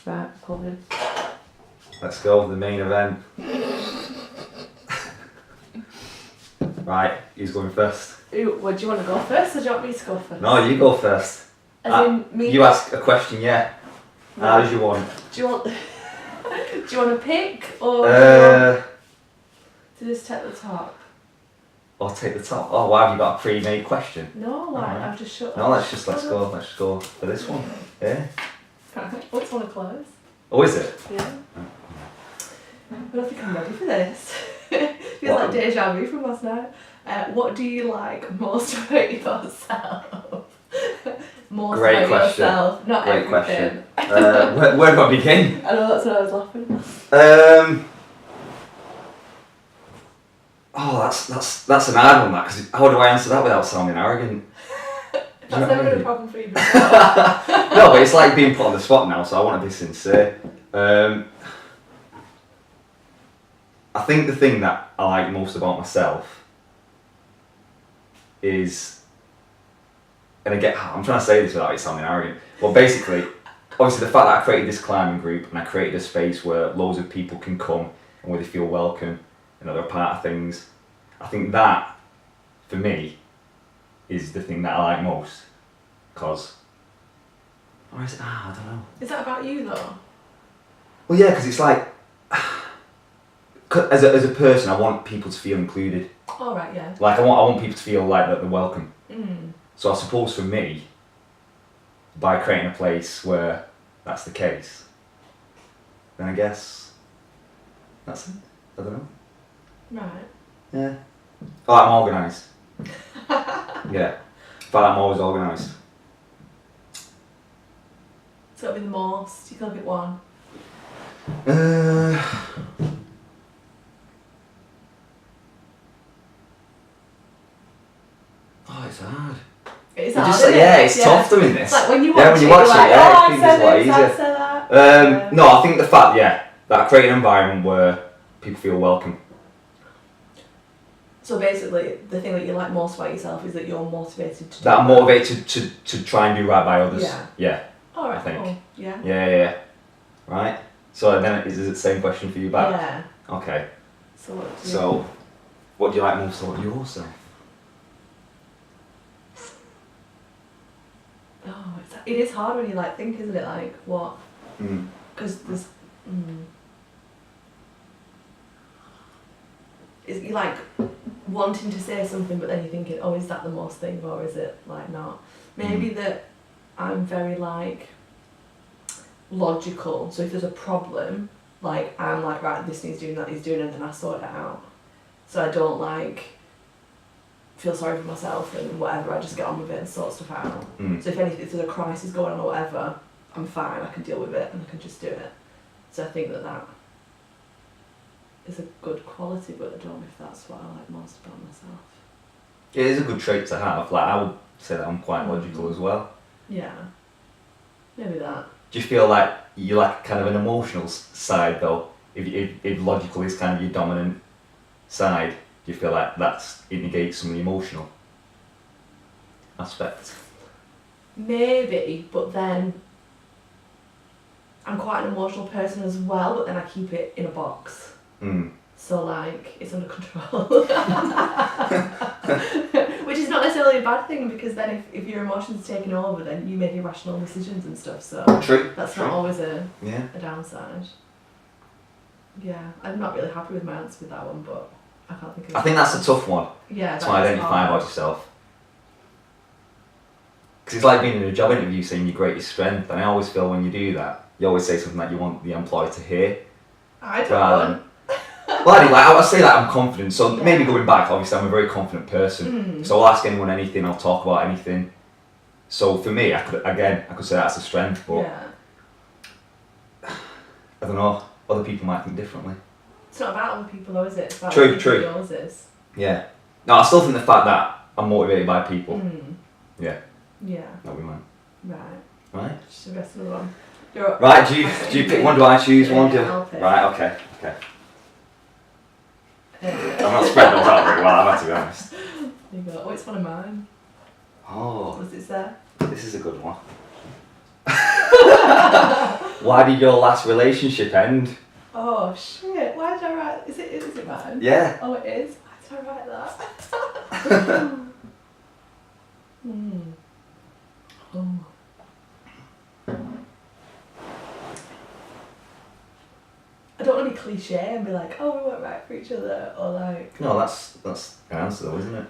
Right, covered. Let's go for the main event. Right, who's going first? What, do you want to go first or do you want me to go first? No, you go first. As in me? You ask a question, yeah. How does you want? Do you want... do you want to pick or... To just take the top? I'll take the top. Oh, why have you got a pre-made question? No, I've just shut No, let's just go for this one. Yeah. What's one to close? Oh, is it? Yeah. I don't think I'm ready for this. Feels like deja vu from last night. What do you like most about yourself? Most Great about question. yourself, not Great everything. question. Where do I begin? I know, that's what I was laughing. Oh, that's an hard one, that, because how do I answer that without sounding arrogant? That's never been a problem for you before. No, but it's like being put on the spot now, so I want to be sincere. I think the thing that I like most about myself is, and again, I'm trying to say this without it sounding arrogant, well basically, obviously the fact that I created this climbing group and I created a space where loads of people can come and where they feel welcome and that they're a part of things, I think that, for me, is the thing that I like most. Because, or is it, I don't know. Is that about you though? Well, yeah, because it's like, as a person, I want people to feel included. Oh, right, yeah. Like, I want people to feel like that they're welcome. Mm. So I suppose for me, by creating a place where that's the case, then I guess that's it. I don't know. Right. Yeah. I like I'm organised. Yeah. I feel like I'm always organised. So it'll be the most, you can pick one. Oh, it's hard. It's You hard, just, isn't yeah, it? it's tough doing this. It's like when you watch when you watch it, like, yeah, oh, I I think said it's a lot this, I easier. said that. No, I think the fact, that I create an environment where people feel welcome. So basically, the thing that you like most about yourself is that you're motivated to do That I'm motivated to try and do right by others. Yeah. Yeah. Alright, I think. cool. Yeah. Yeah. Right? So then is it the same question for you back? Yeah. Okay. So what do you like most about yourself? Oh, it is hard when you like think, isn't it? Like what? Mm. Because there's. You're like wanting to say something, but then you're thinking, oh, is that the most thing, or is it like not? Maybe that I'm very like logical. So if there's a problem, like I'm like, right, this needs doing, that needs doing, and then I sort it out. So I don't like feel sorry for myself and whatever. I just get on with it and sort stuff out. So if anything, if there's a crisis going on or whatever, I'm fine. I can deal with it and I can just do it. So I think that is a good quality, but I don't know if that's what I like most about myself. It is a good trait to have. Like, I would say that I'm quite logical as well. Yeah. Maybe that. Do you feel like you like kind of an emotional side though? If logical is kind of your dominant side, do you feel like it negates some of the emotional aspect? Maybe, but then I'm quite an emotional person as well, but then I keep it in a box. So like, it's under control. Which is not necessarily a bad thing, because then if your emotions are taking over, then you make irrational decisions and stuff, so True. That's True. not always a Yeah. downside. Yeah, I'm not really happy with my answer with that one, but I can't think of I think that's a tough one Yeah, to identify about yourself. Because it's like being in a job interview saying your greatest strength, and I always feel when you do that, you always say something that you want the employer to hear. I don't. Well, anyway, I say that I'm confident, so maybe going back, obviously I'm a very confident person, so I'll ask anyone anything, I'll talk about anything. So for me, I could say that's a strength, but I don't know, other people might think differently. It's not about other people though, is it? It's about True. yours is. Yeah. No, I still think the fact that I'm motivated by people. Yeah. Yeah. That'll be mine. Right? Just the rest of the one. Right, do you pick one, do I choose one? I'll pick. Right, okay. I'm not spreading those out very well, I've had to be honest. There you go. Oh, it's one of mine. Oh. What does it say? This is a good one. Why did your last relationship end? Oh shit! Why did I write? Is it mine? Yeah. Oh, it is. Why did I write that? Oh. I don't want to be cliche and be like, oh, we weren't right for each other, or like. No, that's an answer though, isn't it?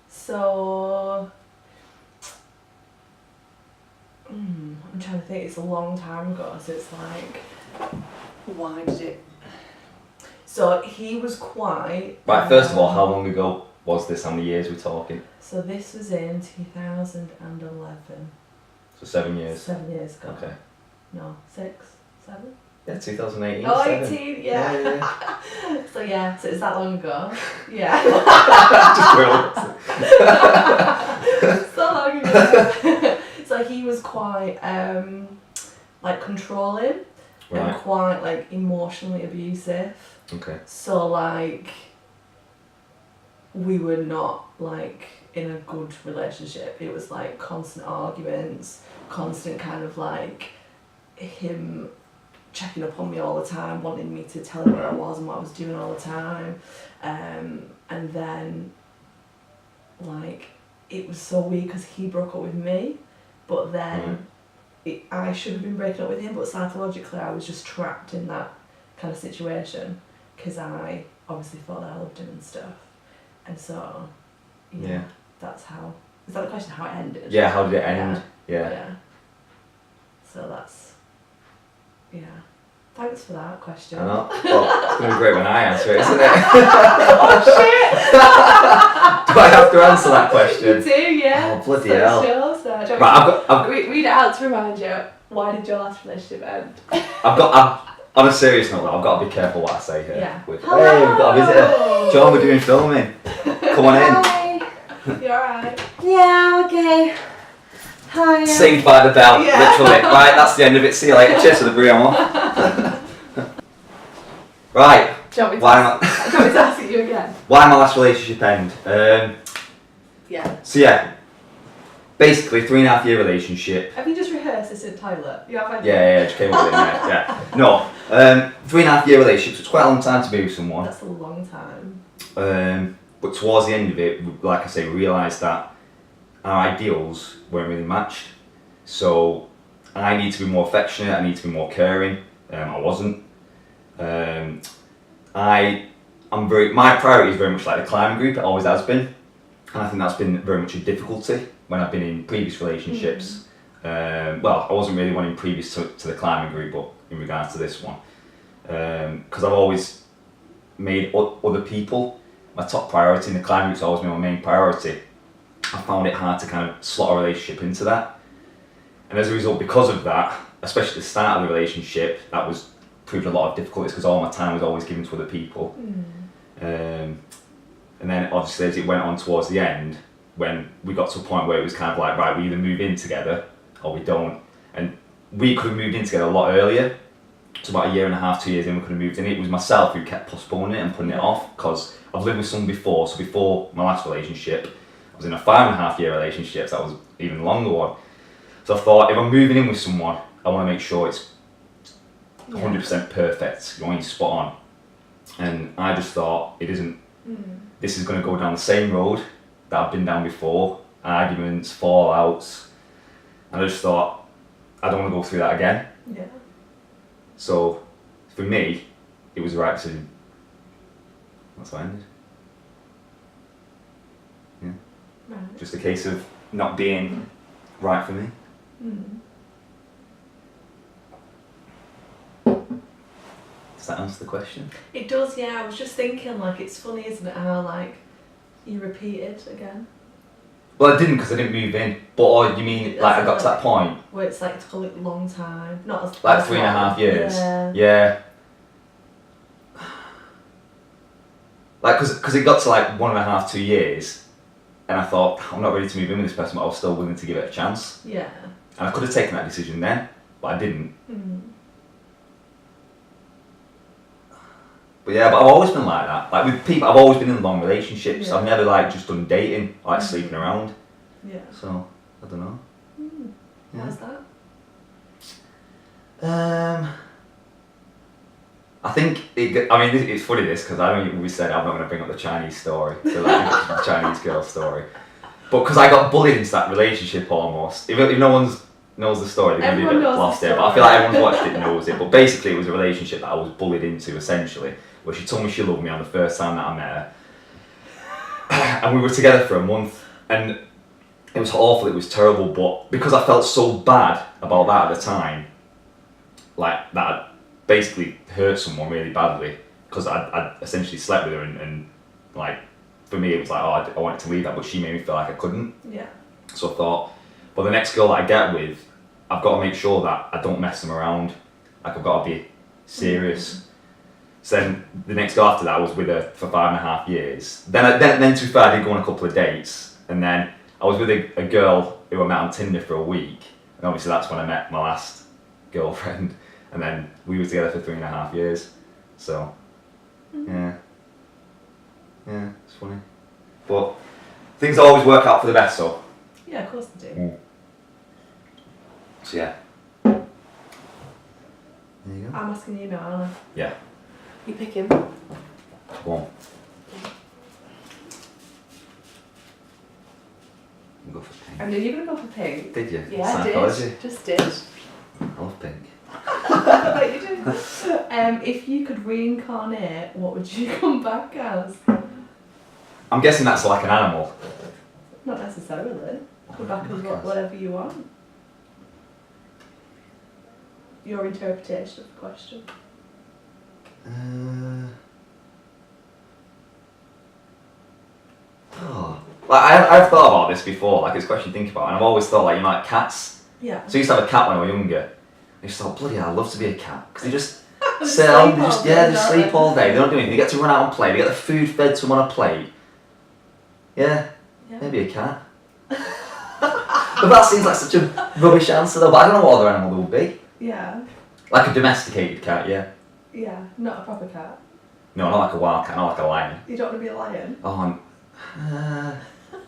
So. I'm trying to think. It's a long time ago, so it's like, why did it? So he was quite. Right. First of all, how long ago was this? How many years we're talking? So this was in 2011. So 7 years. 7 years ago. Okay. No, 6, 7. Yeah, 2018. Oh, 7. 18, yeah. So it's that long ago. Yeah. Just So long ago. So he was quite like controlling Right. and quite like emotionally abusive. Okay. So like we were not like in a good relationship. It was like constant arguments, constant kind of like him checking up on me all the time, wanting me to tell him where I was and what I was doing all the time. And then like it was so weird because he broke up with me, but then I should have been breaking up with him, but psychologically I was just trapped in that kind of situation because I obviously thought that I loved him and stuff. And so, Yeah. that's how. Is that the question? How it ended? Yeah. How did it end? Yeah. So that's. Yeah. Thanks for that question. I know. Well, it's gonna be great when I answer it, isn't it? Oh shit! Do I have to answer that question? You do, yeah. Oh bloody hell! Right, Right, read it out to remind you. Why did your last relationship end? On a serious note, though, I've got to be careful what I say here. Yeah. Hey, we've got a visitor. John, we're doing filming. Come on in. Hi. You alright? Yeah, okay. Hi. Saved by the bell, Yeah. literally. Right, that's the end of it. See you later. Cheers for the brie, I'm off. Right. Do you want me to Why am I? ask you again? Why my last relationship end? Yeah. So yeah, basically 3.5 year relationship. Have you just rehearsed this in toilet? You have Yeah, just came up with it. Yeah. No, 3.5 year relationship. So it's quite a long time to be with someone. That's a long time. But towards the end of it, like I say, we realised that our ideals weren't really matched. So I need to be more affectionate. I need to be more caring. I wasn't. My priority is very much like the climbing group. It always has been, and I think that's been very much a difficulty when I've been in previous relationships. Well, I wasn't really wanting previous to the climbing group, but in regards to this one, because I've always made other people my top priority, and the climbing group's always been my main priority. I found it hard to kind of slot a relationship into that, and as a result, because of that, especially at the start of the relationship, that was proved a lot of difficulties because all my time was always given to other people. And then obviously as it went on towards the end, when we got to a point where it was kind of like, right, we either move in together or we don't. And we could have moved in together a lot earlier. So about 1.5 years, 2 years in, we could have moved in. It was myself who kept postponing it and putting it off because I've lived with someone before. So before my last relationship, I was in a 5.5 year relationship, so that was an even longer one. So I thought, if I'm moving in with someone, I want to make sure it's 100% perfect, you want spot on. And I just thought, it isn't. This is going to go down the same road that I've been down before, arguments, fallouts. And I just thought, I don't want to go through that again. Yeah. So for me, it was the right decision. That's how I ended. Yeah. Right. Just a case of not being right for me. Does that answer the question? It does, yeah. I was just thinking, like, it's funny, isn't it, how, like, you repeated again? Well, I didn't because I didn't move in. But you mean, like, I got to that point? Where it's, like, took a long time. Not as Like as 3.5 long. years? Yeah. Yeah. Like, because it got to, like, 1.5, 2 years, and I thought, I'm not ready to move in with this person, but I was still willing to give it a chance. Yeah. And I could have taken that decision then, but I didn't. But yeah, but I've always been like that. Like with people, I've always been in long relationships. Yeah. I've never like just done dating, like sleeping around. Yeah. So I don't know. Yeah. Why's that? I think it's funny this because I know we said I'm not going to bring up the Chinese story, the Chinese girl story, but because I got bullied into that relationship almost. If no one knows the story, they're going to be a bit lost there. But I feel like everyone's watched it and knows it. But basically, it was a relationship that I was bullied into essentially, where she told me she loved me on the first time that I met her, and we were together for a month, and it was awful. It was terrible, but because I felt so bad about that at the time, like that. I'd basically hurt someone really badly because I'd essentially slept with her and like for me it was like I wanted to leave that, but she made me feel like I couldn't. Yeah. So I thought, well, the next girl that I get with, I've got to make sure that I don't mess them around. Like I've got to be serious. Mm-hmm. So then the next girl after that I was with her for 5.5 years. Then to be fair, I did go on a couple of dates, and then I was with a girl who I met on Tinder for a week, and obviously that's when I met my last girlfriend. And then we were together for 3.5 years. So, yeah, it's funny. But things always work out for the best, so. Yeah, of course they do. So, yeah. There you go. I'm asking you now, aren't I? Yeah. You pick him. Go on. Go for pink. I knew you were going to go for pink. Did you? Yeah, Psychology. I did. Just did. I love pink. But you did. If you could reincarnate, what would you come back as? I'm guessing that's like an animal. Not necessarily. Come back as whatever you want. Your interpretation of the question. Like I've thought about this before. Like it's a question to think about, and I've always thought like cats. Yeah. So I used to have a cat when I was younger. I used to thought, bloody hell, I'd love to be a cat because they just sit down, they sleep all day. They don't do anything. They get to run out and play. They get the food fed to them on a plate. Yeah. Maybe a cat. But that seems like such a rubbish answer though. But I don't know what other animal there would be. Yeah. Like a domesticated cat, yeah. Yeah, not a proper cat. No, not like a wild cat, not like a lion. You don't want to be a lion? Oh,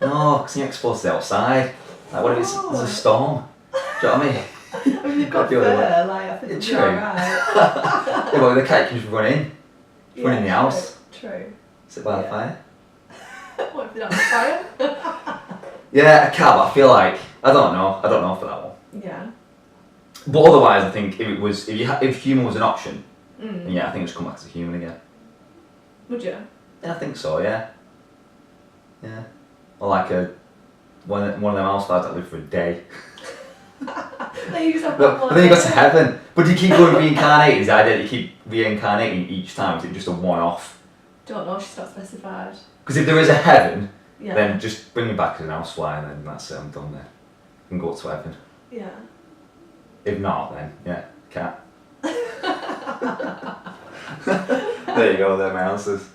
no, because you're exposed to the outside. Like, what if there's a storm? Do you know what I mean? I mean, you've got fur, like, I think you're alright. Yeah, but the cat can just run in. Run in the house. True. Sit by the fire. What if they're not on fire? Yeah, a cat, but I feel like, I don't know for that one. Yeah. But otherwise, I think if human was an option, then yeah, I think I'd just come back as a human again. Would you? Yeah, I think so, yeah. Yeah. Or like one of them house fires that live for a day. Then you just have But then you go to heaven. But do you keep going reincarnating? Is the idea that you keep reincarnating each time? Is it just a one-off? Don't know, she's not specified. Because if there is a heaven, Yeah. then just bring me back as an housefly and then that's it, I'm done there. I can go up to heaven. Yeah. If not, then, yeah, cat. There you go, they're my answers.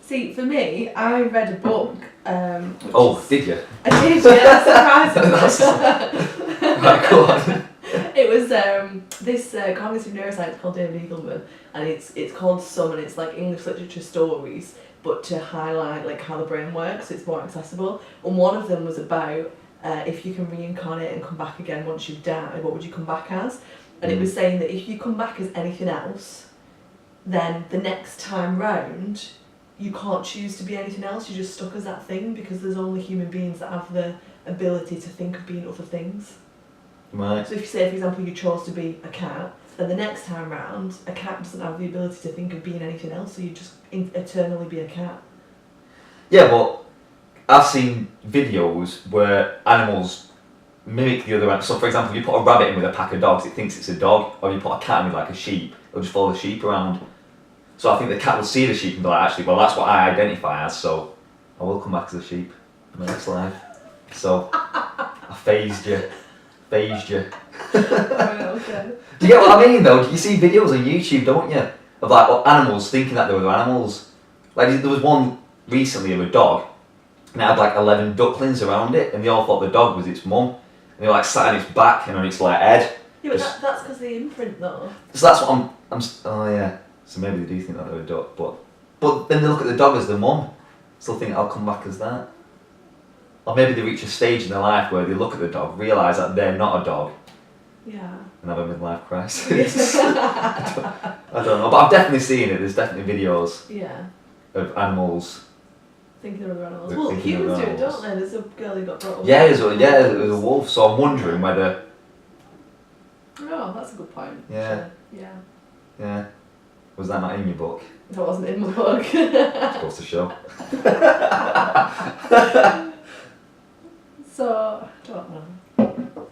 See, for me, I read a book. Did you? I did, yeah, surprisingly. Right, go on. It was this cognitive neuroscience called David Eagleman, and it's called Some, and it's like English literature stories, but to highlight like how the brain works, it's more accessible. And one of them was about if you can reincarnate and come back again once you've died, what would you come back as? And it was saying that if you come back as anything else, then the next time round, you can't choose to be anything else, you're just stuck as that thing, because there's only human beings that have the ability to think of being other things. Right. So if you say, for example, you chose to be a cat, then the next time round, a cat doesn't have the ability to think of being anything else, so you just eternally be a cat. Yeah, but I've seen videos where animals mimic the other animals. So for example, if you put a rabbit in with a pack of dogs, it thinks it's a dog, or if you put a cat in with like a sheep, it'll just follow the sheep around. So I think the cat will see the sheep and be like, actually, well, that's what I identify as, so I will come back as a sheep in my next life. So I phased you. Okay. Do you get what I mean though? You see videos on YouTube, don't you? Of like animals thinking that they were animals. Like there was one recently of a dog, and it had like 11 ducklings around it, and they all thought the dog was its mum. And they were like sat on its back and on its like head. Yeah, but that's because of the imprint though. So that's what I'm. Oh yeah. So maybe they do think that they're a duck, but then they look at the dog as the mum. Still think I'll come back as that. Or maybe they reach a stage in their life where they look at the dog, realise that they're not a dog, Yeah. and have a midlife crisis. I don't know, but I've definitely seen it. There's definitely videos Yeah. of animals. Thinking of other animals. They're Well, thinking of humans do it, animals. don't they? There's a girl who got brought up. Yeah, there's a wolf. So I'm wondering whether. Oh, that's a good point. Yeah. Actually. Yeah. Yeah. Was that not in your book? That wasn't in my book. It goes to show. So, I don't know.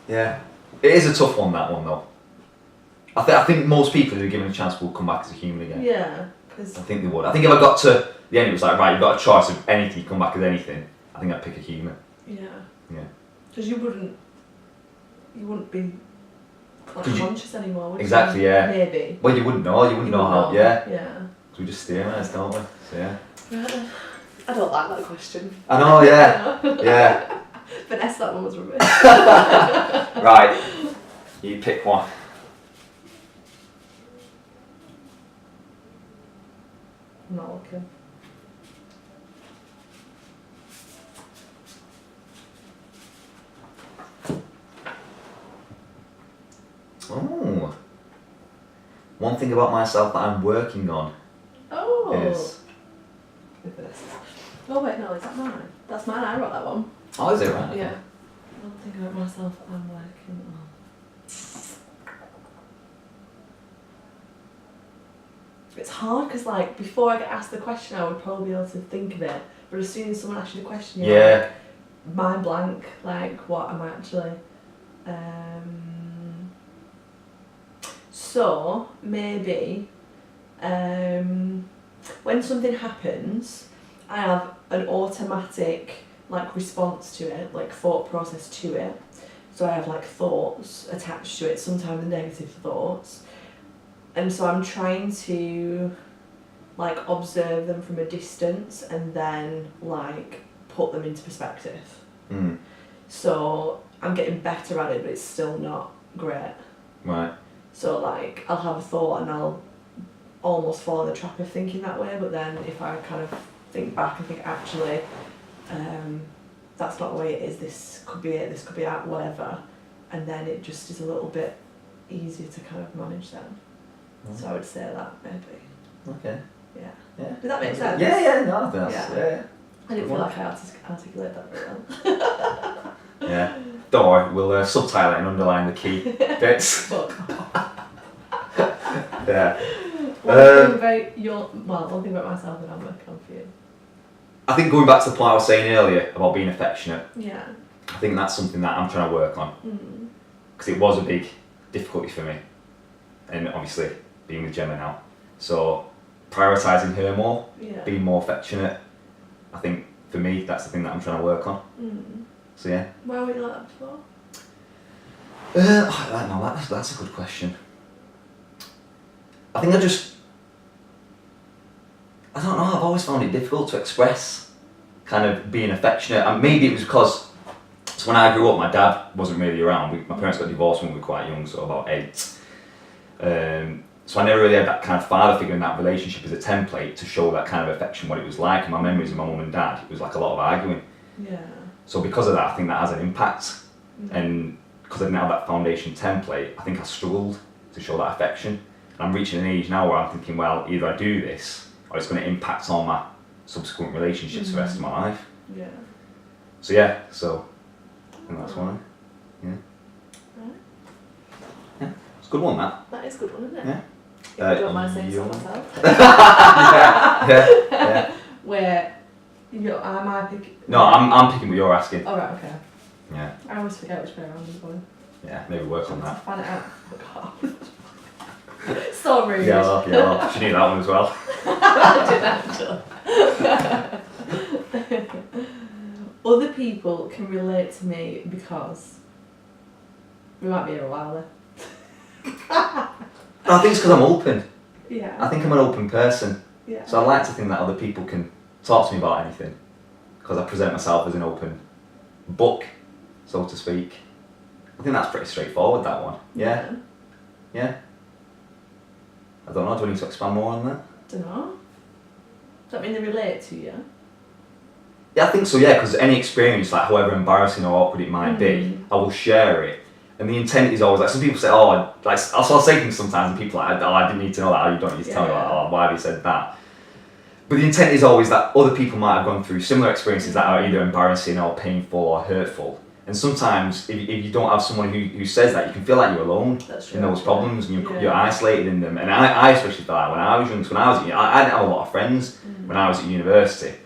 Yeah. It is a tough one, that one, though. I think most people who are given a chance will come back as a human again. Yeah, because I think they would. I think if I got to the end, it was like, right, you've got a choice of anything, you come back as anything. I think I'd pick a human. yeah, Yeah. because you wouldn't be like 'Cause you- conscious anymore. Would Exactly, you? yeah. Maybe. Well, you wouldn't know. You wouldn't know how. Yeah. Yeah. 'Cause we just steer ours, don't we? So yeah. I don't like that question. I know. Yeah. Yeah. Vanessa, that one was rubbish. Right. You pick one. I'm not looking. Oh. One thing about myself that I'm working on Oh. is. Look at this. Oh wait, no, is that mine? That's mine. I wrote that one. Oh, is it right? Yeah. One thing about myself that I'm working on. It's hard because, like, before I get asked the question, I would probably be able to think of it. But as soon as someone asks you the question, you're Yeah. like, mind blank. Like, what am I actually? So maybe when something happens, I have an automatic like response to it, like thought process to it. So I have like thoughts attached to it, sometimes negative thoughts. And so I'm trying to like observe them from a distance and then like put them into perspective. Mm. So I'm getting better at it, but it's still not great. Right. So like I'll have a thought and I'll almost fall in the trap of thinking that way, but then if I kind of think back and think actually that's not the way it is, this could be it, this could be that, whatever, and then it just is a little bit easier to kind of manage then. So I would say that maybe. Okay. Yeah. Yeah. Did that make sense? Yeah, yeah, no, that's, Yeah. yeah. I didn't feel like I articulate that very well. Yeah. Don't worry, we'll subtitle it and underline the key bits. But Yeah. one thing about myself that I'm working on for you. I think going back to the point I was saying earlier about being affectionate, Yeah. I think that's something that I'm trying to work on. Mm. Because it was a big difficulty for me. And obviously, being with Gemma now. So, prioritising her more, Yeah. being more affectionate, I think for me, that's the thing that I'm trying to work on. Mm. So, yeah. Why were you like that before? I don't know, that's a good question. I think I don't know, I've always found it difficult to express kind of being affectionate, and maybe it was because so when I grew up my dad wasn't really around. My parents got divorced when we were quite young, so about 8. So I never really had that kind of father figure in that relationship as a template to show that kind of affection, what it was like. And my memories of my mum and dad, it was like a lot of arguing. Yeah. So because of that, I think that has an impact. Mm. And because I didn't have that foundation template, I think I struggled to show that affection. And I'm reaching an age now where I'm thinking, well, either I do this or it's going to impact on my subsequent relationships the rest of my life. Yeah. So yeah, so I think that's why. Yeah. Right. Yeah, it's a good one, that. That is a good one, isn't it? Yeah. If I don't mind saying so you- myself. Yeah. Where am I picking? No, I'm picking what you're asking. Oh right, okay. Yeah. I always forget which way around is going. Yeah, maybe work on that. Find it out. So rude. Yeah, she knew that one as well. I did actually. Other people can relate to me because we might be here a while then. I think it's because I'm open. Yeah. I think I'm an open person. Yeah. So I like to think that other people can talk to me about anything. Because I present myself as an open book, so to speak. I think that's pretty straightforward, that one. Yeah? Yeah? I don't know, do I need to expand more on that? Dunno. Does that mean they relate to you? Yeah, I think so, yeah, because any experience, like however embarrassing or awkward it might be, I will share it. And the intent is always like, some people say, oh, like, I'll say things sometimes and people are like, oh, I didn't need to know that, you don't need to tell me, like, oh, why have you said that? But the intent is always that other people might have gone through similar experiences that are either embarrassing or painful or hurtful. And sometimes if you don't have someone who says that, you can feel like you're alone in those problems and you're isolated in them. And I especially felt like when I was young, so when I was at I didn't have a lot of friends when I was at university.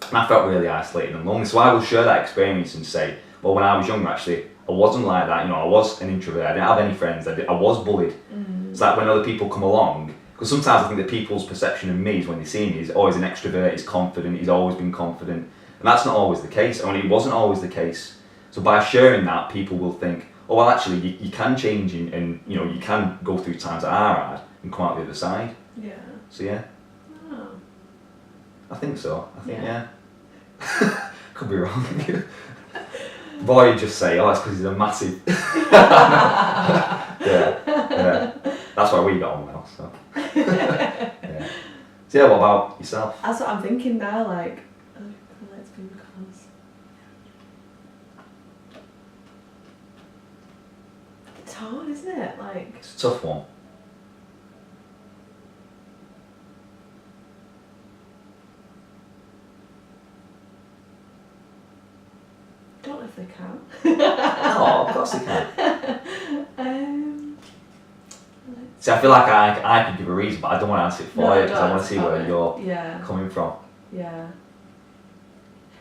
And I felt really isolated and lonely. So I will share that experience and say, well, when I was younger, actually, I wasn't like that. I was an introvert. I didn't have any friends. I was bullied. It's like when other people come along, because sometimes I think that people's perception of me is when they see me is always an extrovert, he's confident, he's always been confident. And that's not always the case. I mean, it wasn't always the case. So by sharing that, people will think, oh, well, actually, you can change and you can go through times that are hard and come out the other side. Yeah. So, yeah. Oh. I think so. I think, yeah. Could be wrong. Boy, you just say, oh, it's because he's a massive... yeah. That's why we got on well, so... yeah. So, yeah, what about yourself? That's what I'm thinking now, like, let's be because... It's hard, isn't it? Like... It's a tough one. I don't know if they can. No, of course they can. See, I feel like I could give a reason, but I don't want to answer it for you because I want to see where you're coming from. Yeah.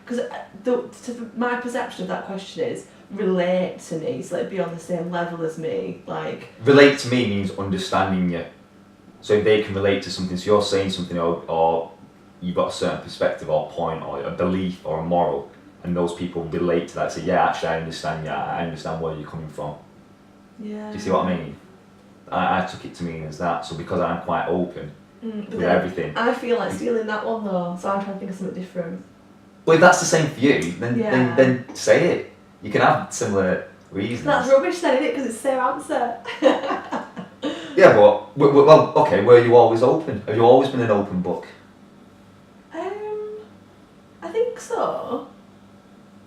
Because my perception of that question is relate to me, so like be on the same level as me, like... Relate to me means understanding you. So if they can relate to something, so you're saying something or you've got a certain perspective or point or a belief or a moral, and those people relate to that, say, yeah, actually I understand you, I understand where you're coming from. Yeah. Do you see what I mean? I took it to mean as that, so because I'm quite open with everything. I feel like stealing that one though, so I'm trying to think of something different. Well, if that's the same for you, then say it. You can have similar reasons. That's rubbish then, isn't it? Because it's the same answer. Yeah, but, well, okay, were you always open? Have you always been an open book? I think so.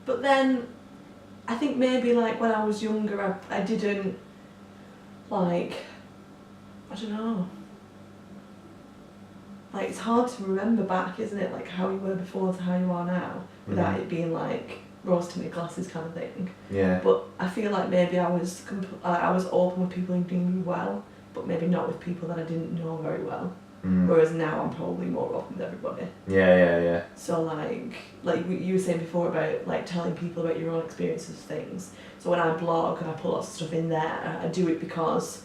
But then, I think maybe like when I was younger, I didn't, like, I don't know. Like, it's hard to remember back, isn't it? Like how you were before to how you are now, without it being like rose-tinted glasses kind of thing. Yeah. But I feel like maybe I was open with people who knew me well, but maybe not with people that I didn't know very well. Whereas now I'm probably more open with everybody. Yeah. So like you were saying before about like telling people about your own experiences of things. So when I blog and I put lots of stuff in there, I do it because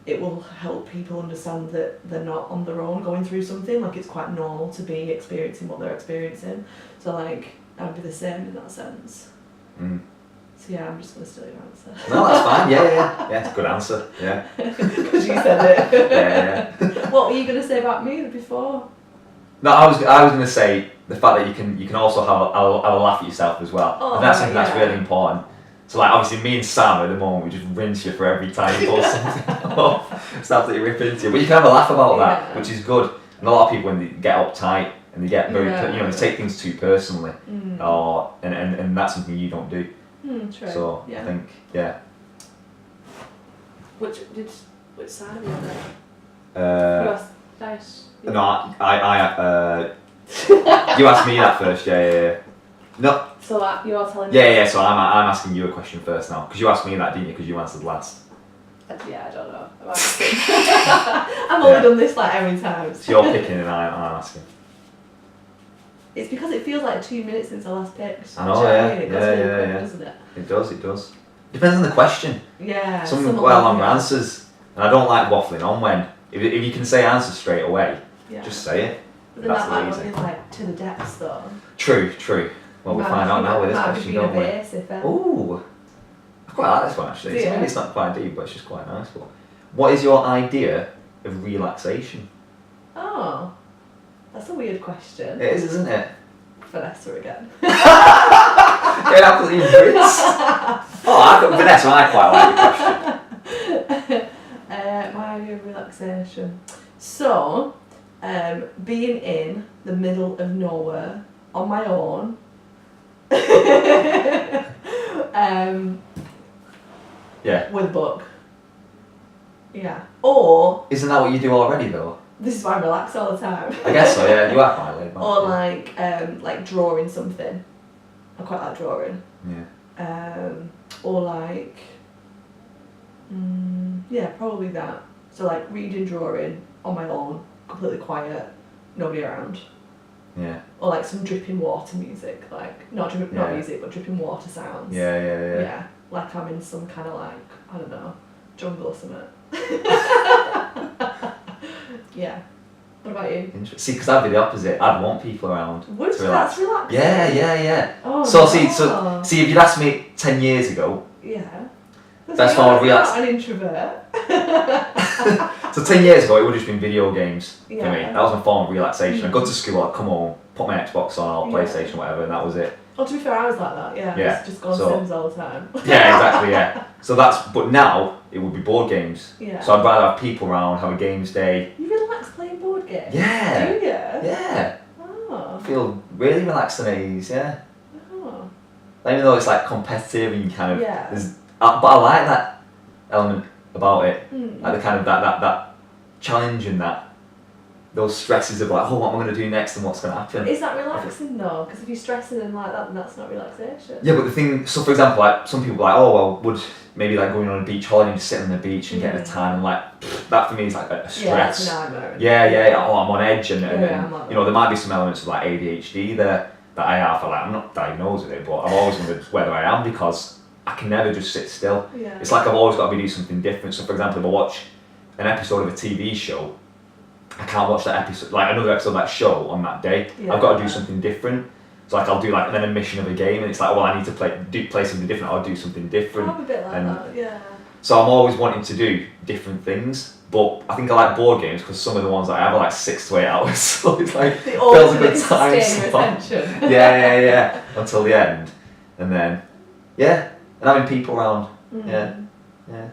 it will help people understand that they're not on their own going through something. Like it's quite normal to be experiencing what they're experiencing. So like I'd be the same in that sense. So yeah, I'm just going to steal your answer. No, that's fine. Yeah, it's a good answer. Yeah. Because you said it. Yeah. What were you going to say about me before? No, I was going to say the fact that you can also have a laugh at yourself as well. Oh, and that's something that's really important. So like obviously me and Sam at the moment, we just rinse you for every time you pull something off. It's absolutely rip into you. But you can have a laugh about that, which is good. And a lot of people when they get uptight and they get very, they take things too personally, and that's something you don't do. True. So I think, Which side of you on it? No, I you asked me that first, yeah. No. So you are telling me? Yeah, so I'm asking you a question first now, because you asked me that, didn't you, because you answered last. Yeah, I don't know. I'm asking. I've only done this like every time. So you're picking and I'm asking. It's because it feels like 2 minutes since I last picked. I know, It goes really quick, doesn't it? It does. Depends on the question. Yeah. Some quite long answers, and I don't like waffling on when. If you can say answers straight away, just say it. But then that might not be like to the depths though. True. Well, we'll find out now with this question, don't we? Ooh. I quite like this one actually. Maybe it's not quite deep, but it's just quite a nice one. What is your idea of relaxation? Oh, that's a weird question. It is, isn't it? Vanessa again. Get absolutely rinsed. Vanessa, I quite like the question. My idea of relaxation. So, being in the middle of nowhere on my own. Yeah. with a book. Yeah. Or Isn't that what you do already though? this is why I relax all the time. I guess so, yeah. You are quite laid back. Or yeah. like drawing something. I quite like drawing. Yeah. Or like, yeah, probably that. So like reading, drawing on my own, completely quiet, nobody around. Yeah. Or like some dripping water music, like not music, but dripping water sounds. Yeah. Yeah, like I'm in some kind of like, I don't know, jungle or something. Yeah. What about you? See, because I'd be the opposite. I'd want people around. Would to you? relax. That's relaxing. Yeah. Oh, So no. see, if you'd asked me 10 years ago, Yeah. That's why I'd relax. Not an introvert. so 10 years ago, it would have just been video games for me. Yeah. That was my form of relaxation. I'd go to school, I'd come home, put my Xbox on or Yeah. PlayStation, whatever, and that was it. Oh, to be fair, I was like that. Yeah. Yeah. Just go on So- Sims all the time. Yeah, exactly, yeah. So but now, it would be board games. Yeah. So I'd rather have people around, have a games day. You relax playing board games? Yeah. Do you? Yeah. Oh. I feel really relaxed and at ease, yeah. Oh. Even though it's like competitive and you kind of, Yeah. but I like that element about it. Hmm. Like the kind of that challenge and those stresses of like, oh, what am I going to do next and what's going to happen. Is that relaxing though? Because if you're stressing and like that, then that's not relaxation. Yeah, but the thing, so for example, like some people are like, oh well, would maybe like going on a beach holiday and just sitting on the beach and getting a tan and like, that for me is like a stress. Yeah, it's an nightmare. Yeah, oh, I'm on edge and I'm like you know, there might be some elements of like ADHD there that I have, like, I'm not diagnosed with it, but I've always wondered whether I am because I can never just sit still. Yeah. It's like I've always got to be doing something different. So for example, if I watch an episode of a TV show, I can't watch that episode, like another episode of that show on that day. Yeah. I've got to do something different. So like I'll do like then a mission of a game and it's like, well, I need to play something different, I'll do something different. I'm a bit like and that, yeah. So I'm always wanting to do different things. But I think I like board games because some of the ones that I have are like 6 to 8 hours. So it's like, The feels a good ultimate time sustain your slot. attention. Yeah. Until the end. And then, yeah. And having people around. Mm. Yeah.